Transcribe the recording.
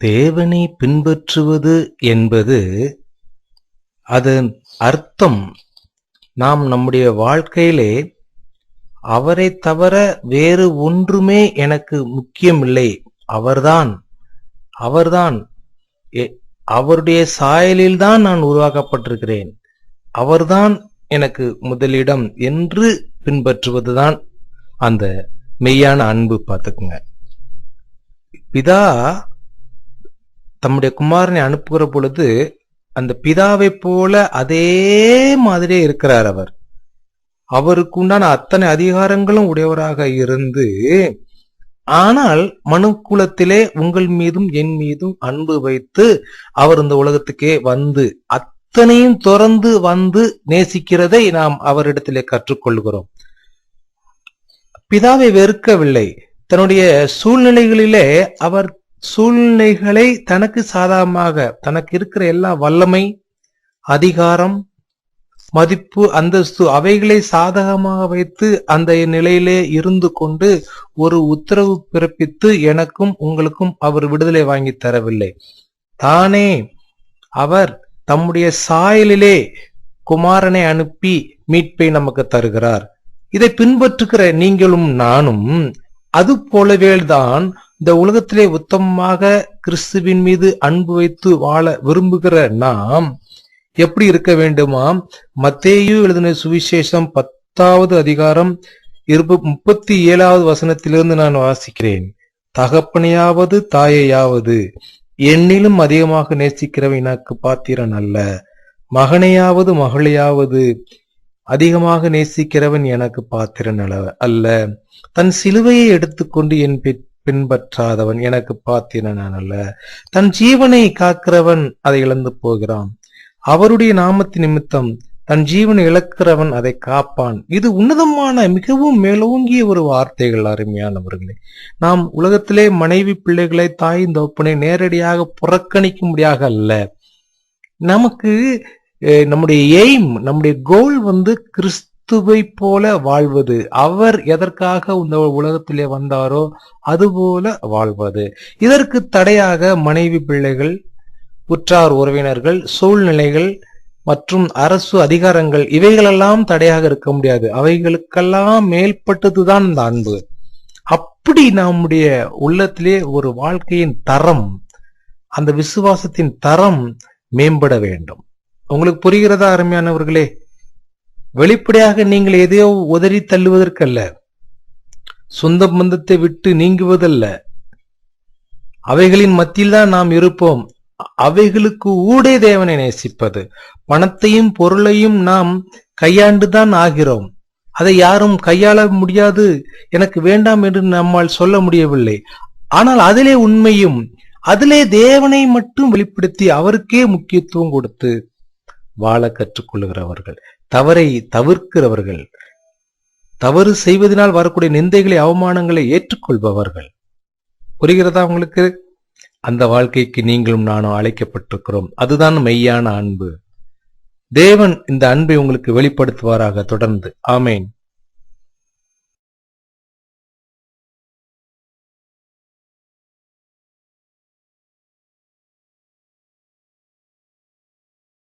தேவனை பின்பற்றுவது என்பது அதன் அர்த்தம் நாம் நம்முடைய வாழ்க்கையிலே அவரை தவிர வேறு ஒன்றுமே எனக்கு முக்கியமில்லை, அவர்தான் அவருடைய சாயலில்தான் நான் உருவாக்கப்பட்டிருக்கிறேன், அவர்தான் எனக்கு முதலிடம் என்று பின்பற்றுவதுதான் அந்த மெய்யான அன்பு. பார்த்துக்குங்க, பிதா தம்முடைய குமாரனை அனுப்புகிற பொழுது அந்த பிதாவை போல அதே மாதிரியே இருக்கிறார். அவருக்கு உண்டான அத்தனை அதிகாரங்களும் உடையவராக இருந்து, ஆனால் மனுக்குலத்திலே உங்கள் மீதும் என் மீதும் அன்பு வைத்து அவர் இந்த உலகத்துக்கே வந்து அத்தனையும் திறந்து வந்து நேசிக்கிறதை நாம் அவரிடத்திலே கற்றுக்கொள்கிறோம். பிதாவை வெறுக்கவில்லை. தன்னுடைய சூழ்நிலைகளிலே அவர் சூழ்நிலைகளை தனக்கு சாதகமாக, தனக்கு இருக்கிற எல்லா வல்லமை, அதிகாரம், மதிப்பு, அந்தஸ்து அவைகளை சாதகமாக வைத்து அந்த நிலையிலே இருந்து கொண்டு ஒரு உத்தரவு பிறப்பித்து எனக்கும் உங்களுக்கும் அவர் விடுதலை வாங்கி தரவில்லை. தானே அவர் தம்முடைய சாயலிலே குமாரனை அனுப்பி மீட்பை நமக்கு தருகிறார். இதை பின்பற்றுகிற நீங்களும் நானும் அது போலவேதான் இந்த உலகத்திலே உத்தமமாக கிறிஸ்துவின் மீது அன்பு வைத்து வாழ விரும்புகிற நாம் எப்படி இருக்க வேண்டுமாம்? மத்தேயு எழுதின சுவிசேஷம் 10வது அதிகாரம் 37வது வசனத்திலிருந்து நான் வாசிக்கிறேன். தகப்பனையாவது தாயையாவது என்னிலும் அதிகமாக நேசிக்கிறவன் எனக்கு பாத்திரன் அல்ல, மகனையாவது மகளையாவது அதிகமாக நேசிக்கிறவன் எனக்கு பாத்திரன் அல்ல, தன் சிலுவையை எடுத்துக்கொண்டு என் பின்பற்றாதவன் எனக்கு பாத்திரன் அல்ல, தன் ஜீவனை காக்கிறவன் அதை இழந்து போகிறான், அவருடைய நாமத்தின் நிமித்தம் தன் ஜீவனை இழக்கிறவன் அதை காப்பான். இது உன்னதமான மிகவும் மேலோங்கிய ஒரு வார்த்தைகள். அருமையானவர்களே, நாம் உலகத்திலே மனைவி பிள்ளைகளை தாய் தகப்பனை நேரடியாக புறக்கணிக்க முடியாக அல்ல. நமக்கு நம்முடைய எய்ம், நம்முடைய கோல் கிறிஸ்துவை போல வாழ்வது. அவர் எதற்காக இந்த உலகத்திலே வந்தாரோ அதுபோல வாழ்வது. இதற்கு தடையாக மனைவி பிள்ளைகள், உற்றார் உறவினர்கள், சூழ்நிலைகள் மற்றும் அரசு அதிகாரங்கள் இவைகளெல்லாம் தடையாக இருக்க முடியாது. அவைகளுக்கெல்லாம் மேல்பட்டதுதான் இந்த அன்பு. அப்படி நம்முடைய உள்ளத்திலே ஒரு வாழ்க்கையின் தரம், அந்த விசுவாசத்தின் தரம் மேம்பட வேண்டும். உங்களுக்கு புரிகிறதா அருமையானவர்களே? வெளிப்படையாக நீங்கள் எதையோ உதறி தள்ளுவதற்கல்ல, சொந்த பந்தத்தை விட்டு நீங்குவதல்ல, அவைகளின் மத்தியில் தான் நாம் இருப்போம். அவைகளுக்கு ஊடே தேவனை நேசிப்பது. பணத்தையும் பொருளையும் நாம் கையாண்டுதான் ஆகிறோம். அதை யாரும் கையாள முடியாது, எனக்கு வேண்டாம் என்று நம்மால் சொல்ல முடியவில்லை. ஆனால் அதிலே உண்மையும், அதிலே தேவனை மட்டும் வெளிப்படுத்தி அவருக்கே முக்கியத்துவம் கொடுத்து வாழ கற்றுக்கொள்கிறவர்கள், தவறை தவிர்க்கிறவர்கள், தவறு செய்வதனால் வரக்கூடிய நிந்தைகளை, அவமானங்களை ஏற்றுக்கொள்பவர்கள். புரிகிறதா உங்களுக்கு? அந்த வாழ்க்கைக்கு நீங்களும் நானும் அழைக்கப்பட்டிருக்கிறோம். அதுதான் மெய்யான அன்பு. தேவன் இந்த அன்பை உங்களுக்கு வெளிப்படுத்துவாராக தொடர்ந்து. ஆமேன்.